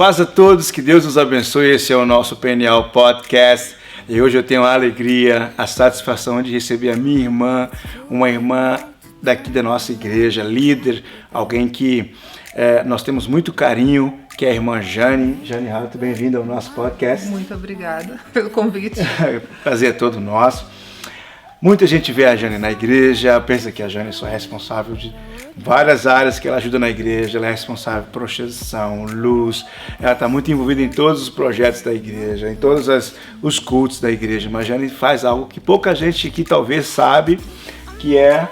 paz a todos, que Deus nos abençoe. Esse é o nosso PNL Podcast. E hoje eu tenho a alegria, a satisfação de receber a minha irmã, uma irmã daqui da nossa igreja, líder, alguém que nós temos muito carinho, que é a irmã Jane. Jane Rato, bem-vinda ao nosso podcast. Muito obrigada pelo convite. Prazer é todo nosso. Muita gente vê a Jane na igreja, pensa que a Jane só é responsável de várias áreas que ela ajuda na igreja. Ela é responsável por projeção, luz, ela está muito envolvida em todos os projetos da igreja, em todos os cultos da igreja. Mas a Jane faz algo que pouca gente aqui talvez sabe, que é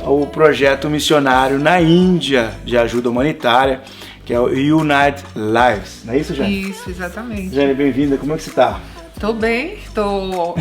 o projeto missionário na Índia de ajuda humanitária, que é o Unite Lives. Não é isso, Jane? Isso, exatamente. Jane, bem-vinda. Como é que você está? Estou bem, estou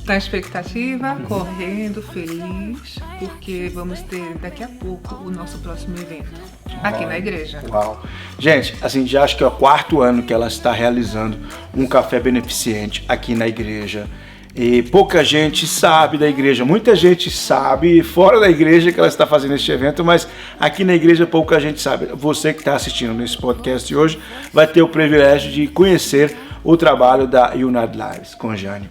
na expectativa, correndo, feliz, porque vamos ter daqui a pouco o nosso próximo evento aqui na igreja. Uau! Gente, assim, já acho que é o 4º ano que ela está realizando um café beneficente aqui na igreja. E pouca gente sabe da igreja, muita gente sabe fora da igreja que ela está fazendo este evento, mas aqui na igreja pouca gente sabe. Você que está assistindo nesse podcast de hoje vai ter o privilégio de conhecer o trabalho da Unite Lives com Jane.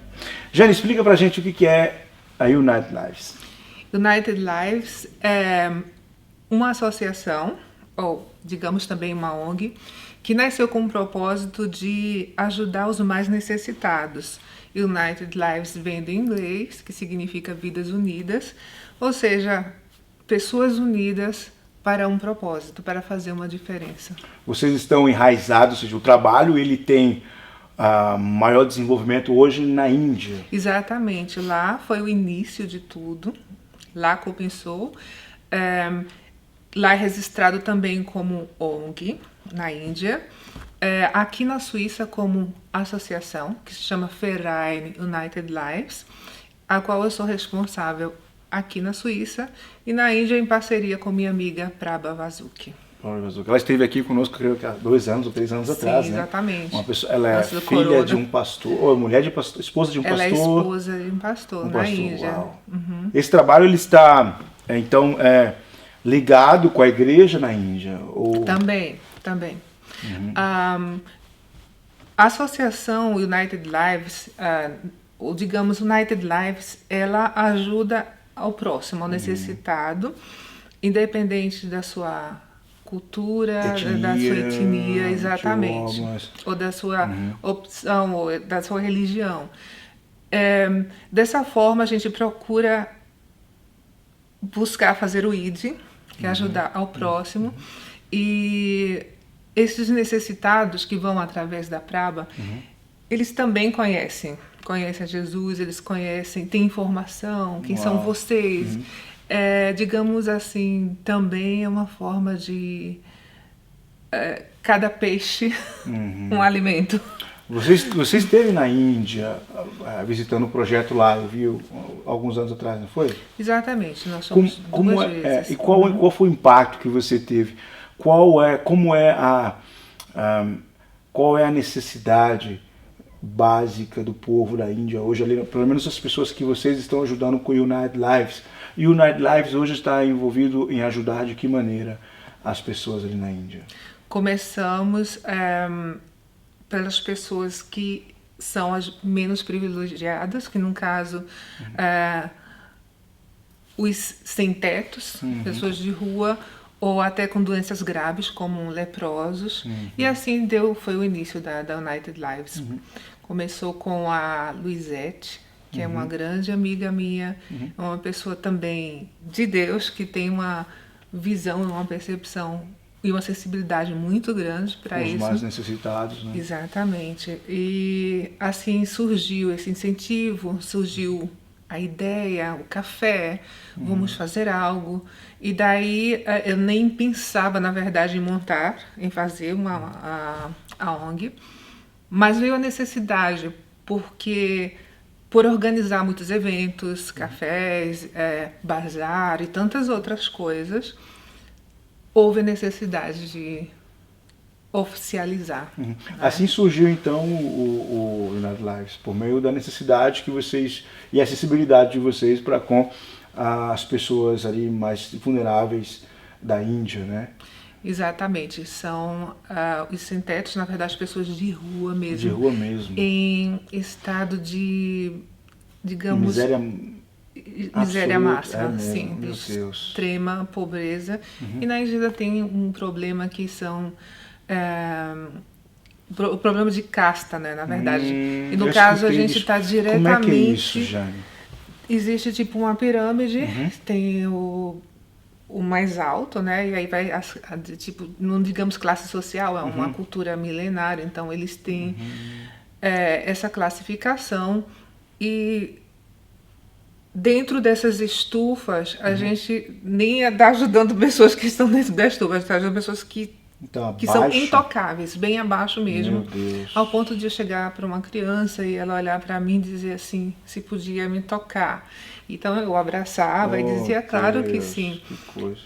Jane, explica pra gente o que é a Unite Lives. United Lives é uma associação, ou digamos também uma ONG, que nasceu com o propósito de ajudar os mais necessitados. United Lives vem do inglês, que significa Vidas Unidas, ou seja, pessoas unidas para um propósito, para fazer uma diferença. Vocês estão enraizados, ou seja, o trabalho ele tem maior desenvolvimento hoje na Índia. Exatamente, lá foi o início de tudo, lá começou. Lá é registrado também como ONG na Índia. Aqui na Suíça como associação, que se chama Verein United Lives, a qual eu sou responsável aqui na Suíça, e na Índia em parceria com minha amiga Prabha Vasuki. Ela esteve aqui conosco, creio que há 2 anos ou 3 anos atrás, né? Exatamente. Uma pessoa, ela é filha de um pastor, ou mulher de pastor, esposa de um pastor. Ela é esposa de um pastor na Índia. Uhum. Esse trabalho ele está, então, ligado com a igreja na Índia? Ou... Também. Uhum. A associação United Lives, ou digamos United Lives, ela ajuda ao próximo, ao necessitado, independente da sua cultura, da sua etnia, exatamente, ou da sua opção, ou da sua religião. Dessa forma, a gente procura buscar fazer o ID, que é ajudar ao próximo, e esses necessitados que vão através da Prabha, eles também conhecem a Jesus, eles conhecem, têm informação, quem são vocês. Digamos assim, também é uma forma de cada peixe um alimento. Você esteve na Índia visitando o projeto lá, eu vi alguns anos atrás, não foi? Exatamente, nós fomos duas vezes. E qual foi o impacto que você teve? Qual é a necessidade básica do povo da Índia hoje, ali, pelo menos as pessoas que vocês estão ajudando com o United Lives? E o United Lives hoje está envolvido em ajudar de que maneira as pessoas ali na Índia? Começamos pelas pessoas que são as menos privilegiadas, que no caso os sem-tetos, pessoas de rua, ou até com doenças graves, como leprosos. E assim foi o início da United Lives. Começou com a Luizete, que é uma grande amiga minha, uma pessoa também de Deus, que tem uma visão, uma percepção e uma sensibilidade muito grande para isso. Os mais necessitados, né? Exatamente. E assim surgiu esse incentivo, surgiu a ideia, o café, vamos fazer algo. E daí eu nem pensava, na verdade, em fazer a ONG, mas veio a necessidade, porque por organizar muitos eventos, cafés, bazar e tantas outras coisas, houve a necessidade de oficializar. Né? Assim surgiu então o United Lives, por meio da necessidade que vocês e a acessibilidade de vocês para com as pessoas ali mais vulneráveis da Índia, né? exatamente. São os sem-tetos, na verdade, pessoas de rua mesmo. De rua mesmo. Em estado de, digamos... Miséria miséria absoluta, máxima, sim, meu de Deus. extrema pobreza. E na Índia tem um problema que são o problema de casta, né, na verdade. E no caso a gente está diretamente... Como é que é isso, Jane? Existe tipo uma pirâmide, tem o mais alto, né, e aí vai tipo, não digamos classe social, é uma cultura milenária, então eles têm essa classificação. E dentro dessas estufas, a gente nem está ajudando pessoas que estão dentro da estufa, está ajudando pessoas que são intocáveis, bem abaixo mesmo, ao ponto de eu chegar para uma criança e ela olhar para mim e dizer assim, se podia me tocar. Então eu abraçava e dizia, claro que sim.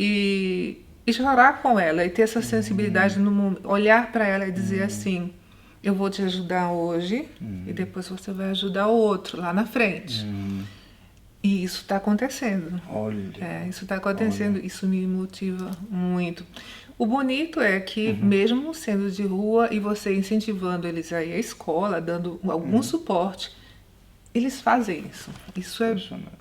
E chorar com ela e ter essa sensibilidade no momento, olhar para ela e dizer assim, eu vou te ajudar hoje e depois você vai ajudar o outro lá na frente. E isso está acontecendo. Olha. Isso está acontecendo, isso me motiva muito. O bonito é que, mesmo sendo de rua e você incentivando eles a ir à escola, dando algum suporte, eles fazem isso. Isso é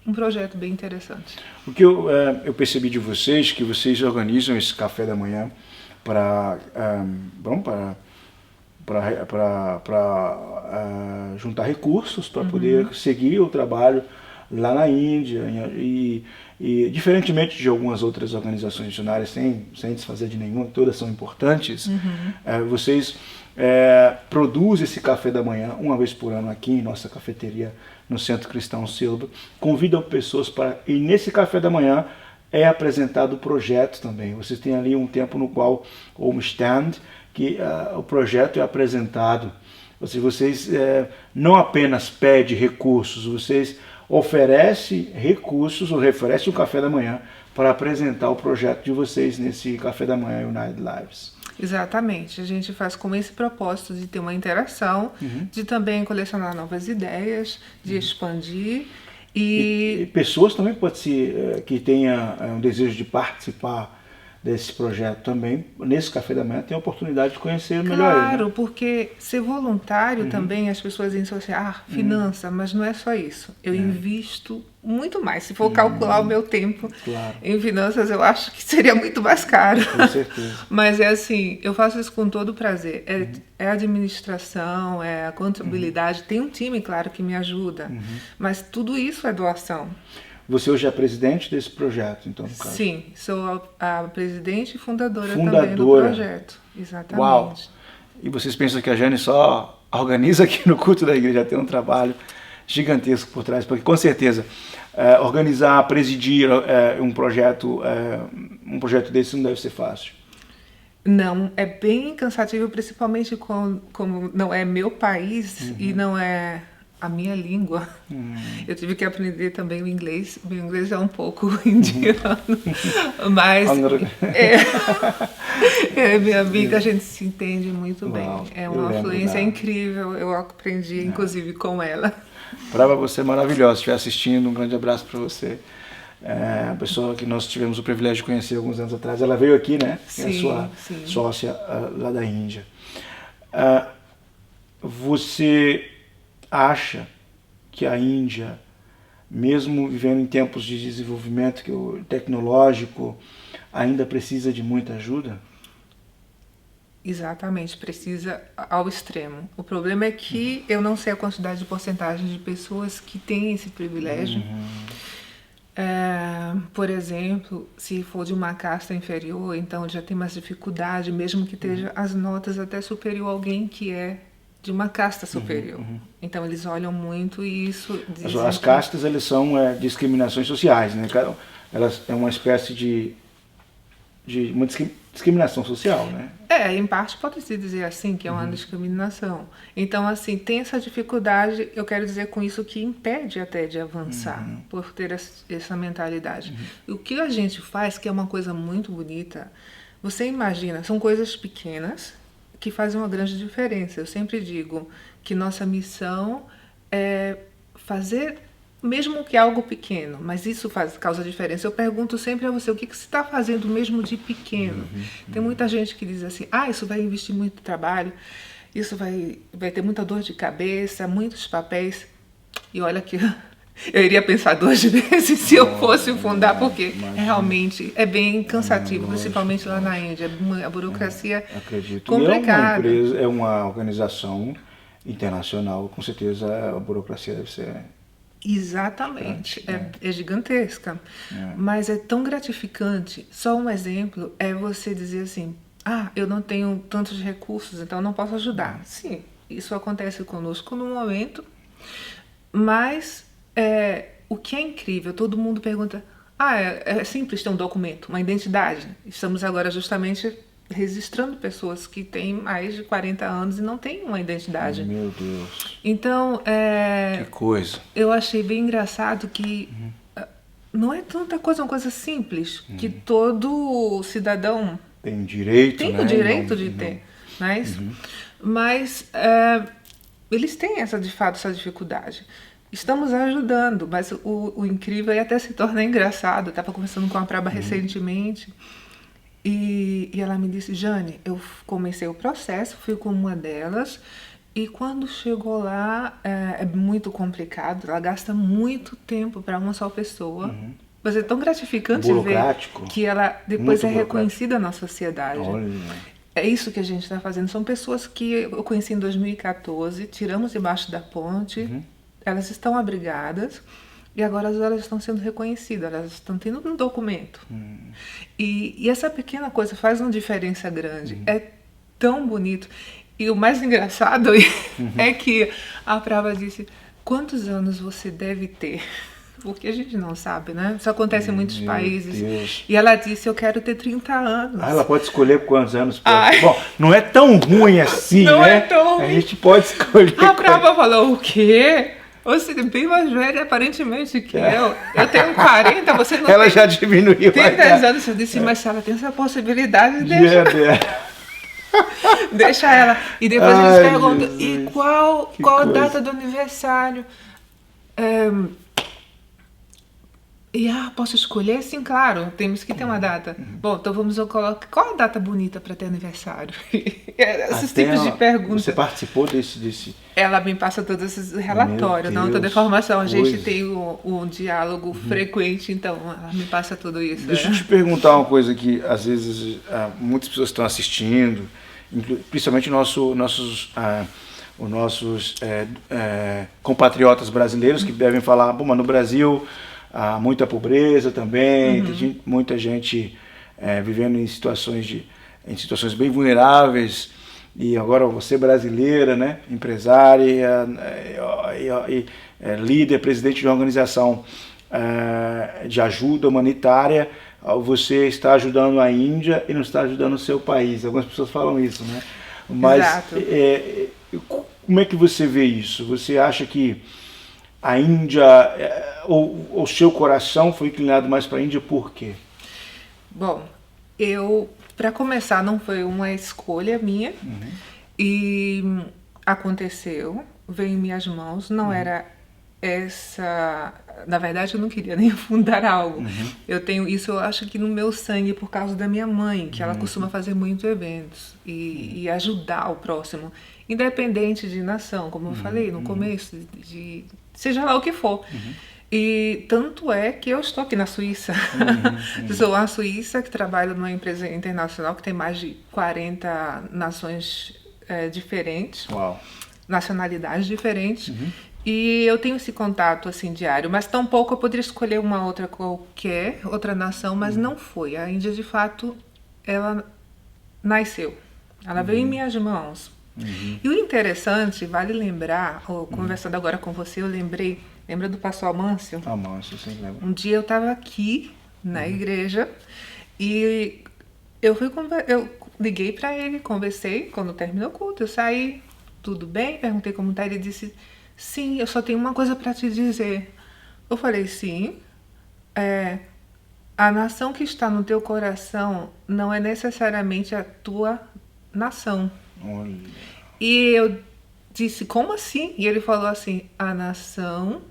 um projeto bem interessante. O que eu percebi de vocês, que vocês organizam esse café da manhã para juntar recursos para poder seguir o trabalho lá na Índia e diferentemente de algumas outras organizações missionárias, sem desfazer de nenhuma, todas são importantes, vocês produzem esse café da manhã uma vez por ano aqui em nossa cafeteria no Centro Cristão Silva, convidam pessoas para, e nesse café da manhã é apresentado o projeto também. Vocês têm ali um tempo no qual, ou um stand, que o projeto é apresentado. Ou seja, vocês não apenas pedem recursos, vocês oferecem recursos, ou oferecem um café da manhã para apresentar o projeto de vocês nesse café da manhã United Lives. Exatamente, a gente faz com esse propósito de ter uma interação, de também colecionar novas ideias, de expandir. E pessoas também pode ser que tenha um desejo de participar desse projeto também, nesse café da manhã, tem a oportunidade de conhecer melhor ele. Claro, porque ser voluntário também, as pessoas dizem assim, finança, mas não é só isso. Eu invisto muito mais. Se for calcular o meu tempo em finanças, eu acho que seria muito mais caro. Com certeza. Mas é assim, eu faço isso com todo prazer. É administração, é a contabilidade. Tem um time, claro, que me ajuda, mas tudo isso é doação. Você hoje é presidente desse projeto, então, no caso? Sim, sou a presidente e fundadora também do projeto. Exatamente. Uau! E vocês pensam que a Jane só organiza aqui no culto da igreja, tem um trabalho gigantesco por trás, porque com certeza organizar, presidir um projeto desse não deve ser fácil. Não, é bem cansativo, principalmente como não é meu país e não é a minha língua. Eu tive que aprender também o inglês. Meu inglês é um pouco indiano, mas minha amiga, a gente se entende muito bem. É uma fluência incrível, eu aprendi inclusive com ela. Para você é maravilhosa, se estiver assistindo, um grande abraço para você. A pessoa que nós tivemos o privilégio de conhecer alguns anos atrás, ela veio aqui, né? Sim, é a sua sócia lá da Índia. Você acha que a Índia, mesmo vivendo em tempos de desenvolvimento tecnológico, ainda precisa de muita ajuda? Exatamente, precisa ao extremo. O problema é que eu não sei a quantidade de porcentagem de pessoas que têm esse privilégio. Por exemplo, se for de uma casta inferior, então já tem mais dificuldade, mesmo que esteja as notas até superior a alguém que é de uma casta superior. Então eles olham muito e isso... As castas, elas são discriminações sociais, né? Elas é uma espécie de uma discriminação social, né? Em parte pode-se dizer assim, que é uma discriminação. Então, assim, tem essa dificuldade, eu quero dizer com isso que impede até de avançar, por ter essa mentalidade. O que a gente faz, que é uma coisa muito bonita, você imagina, são coisas pequenas, que fazem uma grande diferença. Eu sempre digo que nossa missão é fazer mesmo que algo pequeno, mas isso causa diferença. Eu pergunto sempre a você, o que você está fazendo mesmo de pequeno? Tem muita gente que diz assim, isso vai investir muito trabalho, isso vai ter muita dor de cabeça, muitos papéis. E olha que eu iria pensar 2 vezes se eu fosse fundar, porque realmente é bem cansativo, principalmente lá na Índia. A burocracia acredito. complicada. E é uma organização internacional, com certeza a burocracia deve ser... Exatamente, é gigantesca, mas é tão gratificante. Só um exemplo é você dizer assim, eu não tenho tantos recursos, então não posso ajudar. Sim, isso acontece conosco no momento, mas o que é incrível, todo mundo pergunta, é simples ter um documento, uma identidade. Estamos agora justamente registrando pessoas que têm mais de 40 anos e não têm uma identidade. Meu Deus. Então, que coisa. Eu achei bem engraçado que não é tanta coisa, é uma coisa simples, que todo cidadão tem direito, tem né? o direito de ter. Mas eles têm de fato essa dificuldade. Estamos ajudando, mas o incrível, e até se torna engraçado, eu estava conversando com a Praba recentemente, e ela me disse, Jane, eu comecei o processo, fui com uma delas, e quando chegou lá, é muito complicado, ela gasta muito tempo para uma só pessoa. Mas é tão gratificante ver que ela depois é reconhecida na sociedade. Olha. É isso que a gente está fazendo. São pessoas que eu conheci em 2014, tiramos debaixo da ponte, elas estão abrigadas, e agora elas estão sendo reconhecidas, elas estão tendo um documento. E essa pequena coisa faz uma diferença grande. É tão bonito. E o mais engraçado é que a Prava disse, quantos anos você deve ter? Porque a gente não sabe, né? Isso acontece em muitos países. Deus. E ela disse, eu quero ter 30 anos. Ela pode escolher quantos anos pode. Bom, não é tão ruim assim, não né? É tão ruim. A gente pode escolher. A Prava falou, o quê? Você é bem mais velha, aparentemente, que eu. Eu tenho 40, você não ela tem... já diminuiu. Tem 10 anos. Eu disse, mas se ela tem essa possibilidade, deixa ela. E depois eles perguntam, Jesus. E qual a data do aniversário? Posso escolher? Sim, claro, temos que ter uma data. Bom, então vamos colocar. Qual a data bonita para ter aniversário? Esses tipos de perguntas. Você participou desse... Ela me passa todos esses relatórios, não toda a informação. A gente tem um diálogo frequente, então ela me passa tudo isso. Deixa eu te perguntar uma coisa que às vezes muitas pessoas estão assistindo, principalmente nossos compatriotas brasileiros que devem falar, mas no Brasil há muita pobreza também, tem muita gente vivendo em situações bem vulneráveis, e agora você brasileira, né, empresária, líder, presidente de uma organização de ajuda humanitária, você está ajudando a Índia e não está ajudando o seu país. Algumas pessoas falam isso, né? Mas como é que você vê isso? Você acha que a Índia, ou o seu coração foi inclinado mais para a Índia por quê? Bom, para começar, não foi uma escolha minha, e aconteceu, veio em minhas mãos, não era essa... Na verdade, eu não queria nem fundar algo. Eu tenho isso, eu acho que no meu sangue, por causa da minha mãe, que ela costuma fazer muitos eventos e ajudar o próximo, independente de nação, como eu falei no começo, seja lá o que for. E tanto é que eu estou aqui na Suíça. Sou uma suíça que trabalha numa empresa internacional que tem mais de 40 nações diferentes, nacionalidades diferentes. E eu tenho esse contato assim diário, mas tampouco eu poderia escolher qualquer outra nação, mas não foi. A Índia, de fato, ela nasceu. Ela veio em minhas mãos. E o interessante, vale lembrar, conversando agora com você, eu lembra do pastor Amâncio? Amâncio, sim, lembro. Um dia eu estava aqui na igreja e eu liguei para ele, conversei, quando terminou o culto, eu saí, tudo bem? Perguntei como tá, ele disse, sim, eu só tenho uma coisa para te dizer. Eu falei, sim, a nação que está no teu coração não é necessariamente a tua nação. Olha. E eu disse, como assim? E ele falou assim, a nação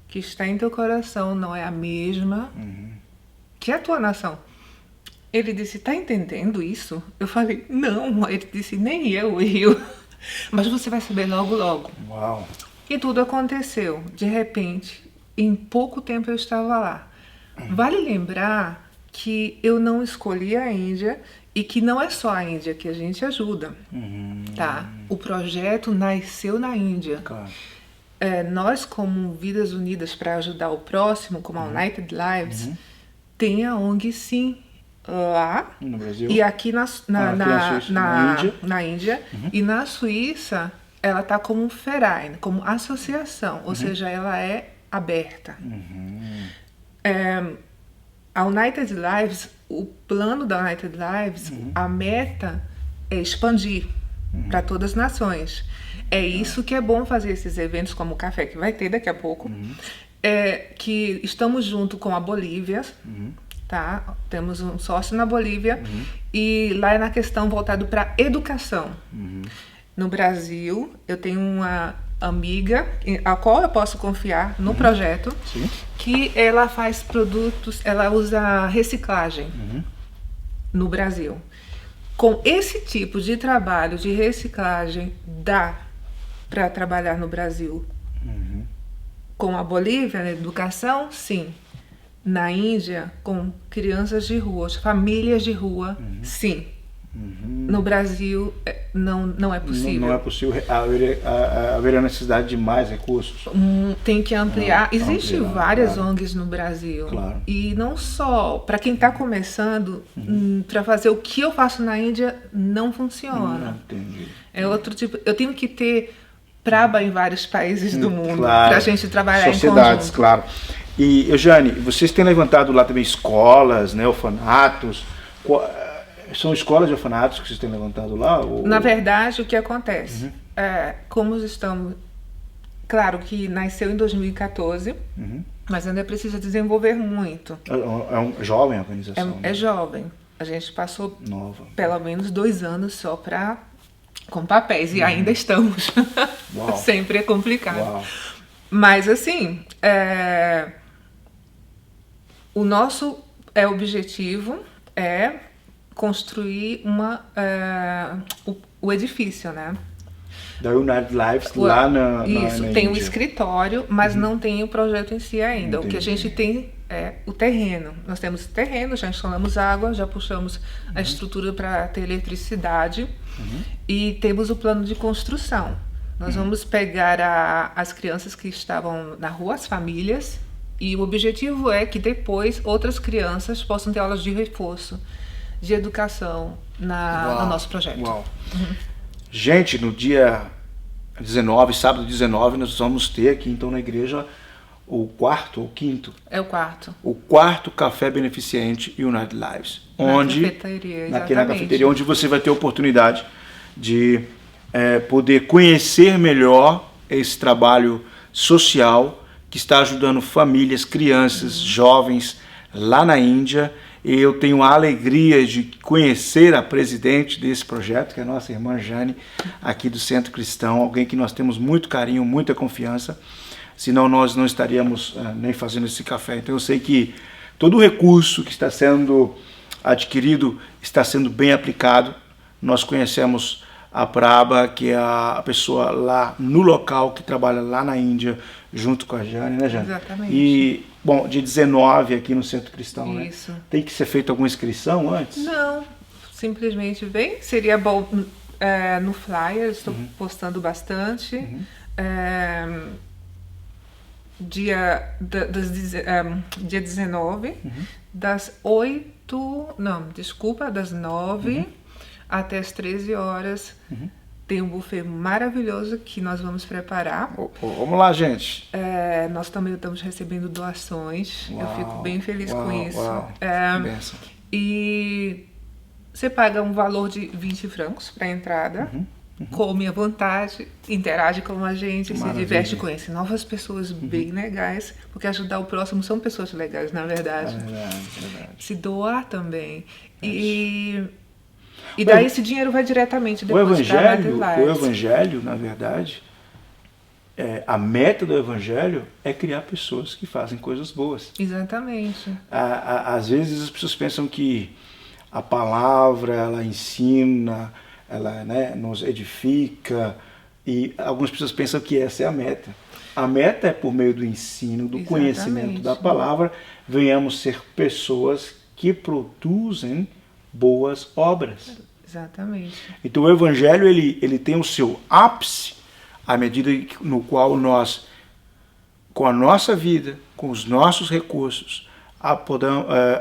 que está em teu coração não é a mesma que a tua nação. Ele disse, tá entendendo isso? Eu falei, não. Ele disse, nem eu. Mas você vai saber logo, logo. Uau. E tudo aconteceu. De repente, em pouco tempo eu estava lá. Vale lembrar que eu não escolhi a Índia e que não é só a Índia que a gente ajuda, tá? O projeto nasceu na Índia. Claro. Nós, como Vidas Unidas para Ajudar o Próximo, como a United Lives, tem a ONG, sim, lá No Brasil. e aqui na Índia. na Índia. E na Suíça, ela está como um Verein, como associação, ou seja, ela é aberta. A United Lives, o plano da United Lives, a meta é expandir para todas as nações. É isso que é bom fazer esses eventos como o café, que vai ter daqui a pouco. Que estamos junto com a Bolívia, tá? Temos um sócio na Bolívia e lá é na questão voltado para educação. No Brasil, eu tenho uma amiga a qual eu posso confiar no projeto, que ela faz produtos, ela usa reciclagem no Brasil. Com esse tipo de trabalho de reciclagem, dá para trabalhar no Brasil. Com a Bolívia, na educação, sim. Na Índia, com crianças de rua, famílias de rua, sim. No Brasil, não é possível. Não é possível. Haveria necessidade de mais recursos. Tem que ampliar. Existem várias claro. ONGs no Brasil. Claro. E não só, para quem está começando, para fazer o que eu faço na Índia, não funciona. Entendi. É outro tipo. Eu tenho que ter Praba em vários países do mundo Claro. para a gente trabalhar Sociedades, em conjunto. claro. E, Eugênie, vocês têm levantado lá também escolas, né, orfanatos. São escolas de orfanatos que vocês têm levantado lá? Ou... Na verdade, o que acontece? Como estamos... Claro que nasceu em 2014, mas ainda precisa desenvolver muito. É uma jovem organização. É jovem. A gente passou Nova. pelo menos 2 anos só com papéis e ainda estamos. Uau. Sempre é complicado. Uau. Mas assim, o nosso objetivo é construir o edifício, né? Da United Lives lá na Isso, na tem um Índia. escritório, mas não tem o projeto em si ainda. Entendi. O que a gente tem é o terreno. Nós temos terreno, já instalamos água, já puxamos a estrutura para ter eletricidade e temos o plano de construção. Nós vamos pegar as crianças que estavam na rua, as famílias, e o objetivo é que depois outras crianças possam ter aulas de reforço de educação no nosso projeto. Uau. Gente, no dia 19, sábado 19, nós vamos ter aqui então na igreja o quarto ou quinto? É o quarto. O quarto café beneficente United Lives. Onde, cafeteria, na exatamente. cafeteria, onde você vai ter a oportunidade de poder conhecer melhor esse trabalho social que está ajudando famílias, crianças, jovens lá na Índia. E eu tenho a alegria de conhecer a presidente desse projeto, que é a nossa irmã Jane, aqui do Centro Cristão, alguém que nós temos muito carinho, muita confiança, senão nós não estaríamos nem fazendo esse café. Então eu sei que todo o recurso que está sendo adquirido está sendo bem aplicado. Nós conhecemos a Praba, que é a pessoa lá no local, que trabalha lá na Índia, junto com a Jane, né, Jane? Exatamente. E, bom, dia 19 aqui no Centro Cristão, Isso. né? Tem que ser feita alguma inscrição antes? Não, simplesmente vem. Seria bom no flyer, estou postando bastante. Dia 19, das 9 até as 13 horas. Tem um buffet maravilhoso que nós vamos preparar. Vamos lá, gente. Nós também estamos recebendo doações. Uau, eu fico bem feliz com isso. Uau, que bênção. E você paga um valor de 20 francos para a entrada. Come à vontade, interage com a gente, se diverte, conhece novas pessoas bem legais, porque ajudar o próximo são pessoas legais, na verdade. Verdade. Se doar também. E daí esse dinheiro vai diretamente depois para a o evangelho, na verdade, a meta do Evangelho é criar pessoas que fazem coisas boas. Exatamente. Às vezes as pessoas pensam que a palavra, ela ensina, ela, né, nos edifica, e algumas pessoas pensam que essa é a meta. A meta é por meio do ensino, do conhecimento da palavra, venhamos ser pessoas que produzem boas obras. Exatamente. Então o Evangelho ele tem o seu ápice à medida no qual nós, com a nossa vida, com os nossos recursos,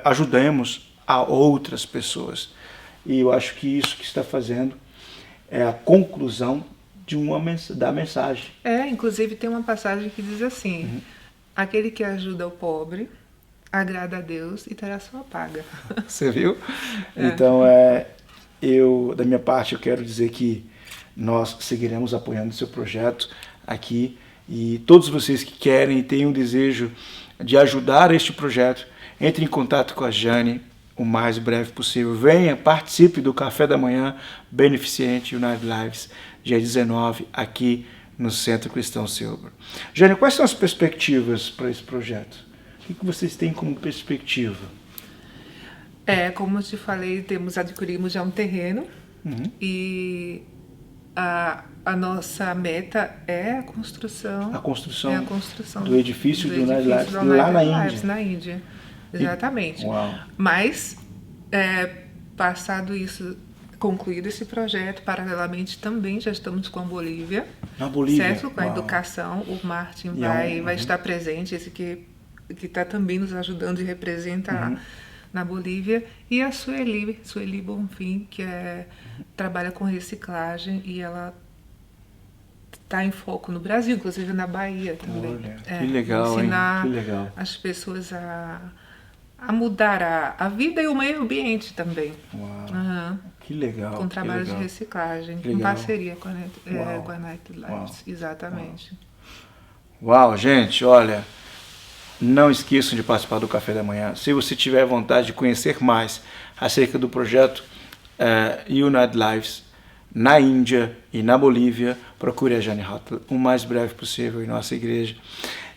ajudamos a outras pessoas. E eu acho que isso que está fazendo é a conclusão da mensagem. Inclusive tem uma passagem que diz assim, aquele que ajuda o pobre, agrada a Deus e terá sua paga. Você viu? Então, da minha parte, eu quero dizer que nós seguiremos apoiando o seu projeto aqui, e todos vocês que querem e têm um desejo de ajudar este projeto, entre em contato com a Jane o mais breve possível. Venha, participe do Café da Manhã Beneficente United Lives, dia 19, aqui no Centro Cristão Silver. Jane, quais são as perspectivas para esse projeto? O que vocês têm como perspectiva? Como eu te falei, adquirimos já um terreno, e a nossa meta é a construção do edifício do United Lives, lá na Índia. Exatamente. Mas, passado isso, concluído esse projeto, paralelamente também já estamos com a Bolívia. Na Bolívia? Certo? Com a educação, o Martin vai estar presente, esse que está também nos ajudando e representa na Bolívia. E a Sueli Bonfim, que trabalha com reciclagem, e ela está em foco no Brasil, inclusive na Bahia também. Olha, que legal, ensinar que legal. as pessoas a mudar a vida e o meio ambiente também. Uau, que legal. Com trabalho de reciclagem, em parceria com a United Lives. Exatamente. Uau, gente, olha, não esqueçam de participar do Café da Manhã. Se você tiver vontade de conhecer mais acerca do projeto United Lives na Índia e na Bolívia, procure a Jane Hotler o mais breve possível em nossa igreja.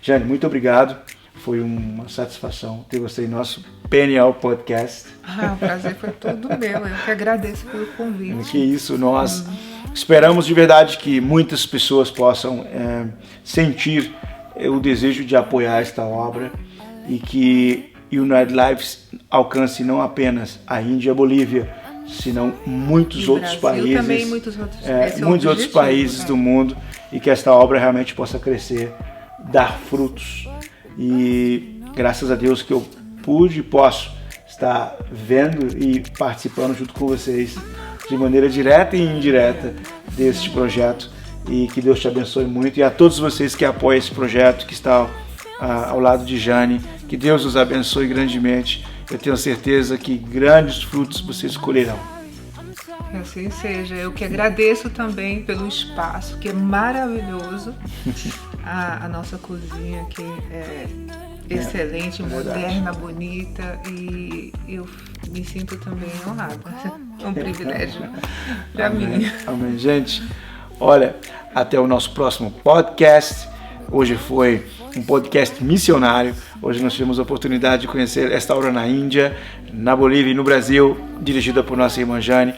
Jane, muito obrigado. Foi uma satisfação ter você em nosso PNL Podcast. O prazer foi todo meu. Eu que agradeço pelo convite. Que isso, nós esperamos de verdade que muitas pessoas possam sentir o desejo de apoiar esta obra, e que United Lives alcance não apenas a Índia e a Bolívia, senão muitos outros países, também muitos outros países do mundo, e que esta obra realmente possa crescer, dar frutos. E graças a Deus que eu posso estar vendo e participando junto com vocês de maneira direta e indireta deste projeto, e que Deus te abençoe muito, e a todos vocês que apoiam esse projeto, que está ao lado de Jane, que Deus os abençoe grandemente. Eu tenho certeza que grandes frutos vocês colherão. Que assim seja. Eu que agradeço também pelo espaço, que é maravilhoso. A nossa cozinha, que é excelente, moderna, bonita, e eu me sinto também honrada. É um privilégio para mim. Amém. Gente, olha, até o nosso próximo podcast. Hoje foi um podcast missionário. Hoje nós tivemos a oportunidade de conhecer esta obra na Índia, na Bolívia e no Brasil, dirigida por nossa irmã Jane.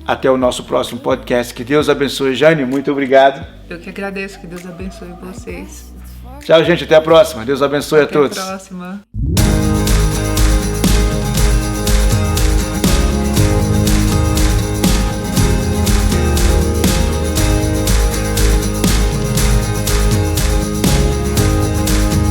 Até o nosso próximo podcast. Que Deus abençoe. Jane, muito obrigado. Eu que agradeço. Que Deus abençoe vocês. Tchau, gente. Até a próxima. Deus abençoe a todos. Até a próxima.